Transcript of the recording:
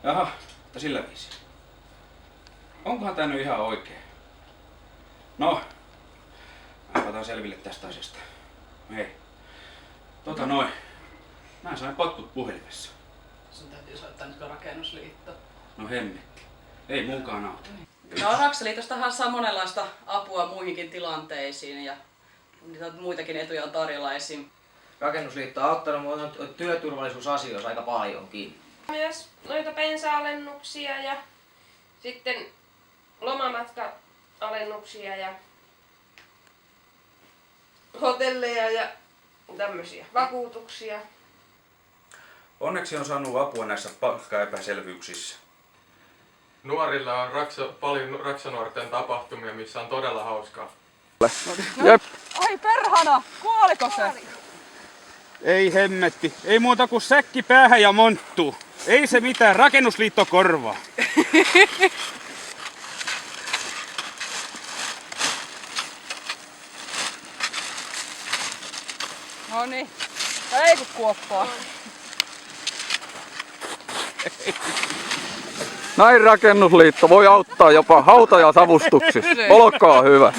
Jaha, mutta sillä viisi. Onkohan tää nyt ihan oikein? No, mä otan selville tästä asiasta. Hei. Mä sain potkut puhelimessa. Sun täytyy soittaa nyt rakennusliitto. No hemmetti. Ei munkaan auta. No Raksaliitostahan saa monenlaista apua muihinkin tilanteisiin ja niitä muitakin etuja on tarjolla esim. Rakennusliitto on auttanut minua työturvallisuusasioissa aika paljonkin. Myös noita bensa-alennuksia ja sitten lomamatka-alennuksia ja hotelleja ja tämmöisiä vakuutuksia. Onneksi on saanut apua näissä palkkaepäselvyyksissä. Nuorilla on paljon Raksanuorten tapahtumia, missä on todella hauskaa. Jep. Ai perhana, kuoliko se? Ei hemmetti. Ei muuta kuin säkki päähän ja monttuu. Ei se mitään, rakennusliitto korvaa. Noniin. Ei kun kuoppaa. Näin rakennusliitto voi auttaa jopa hautajasavustuksissa. Olkaa hyvä.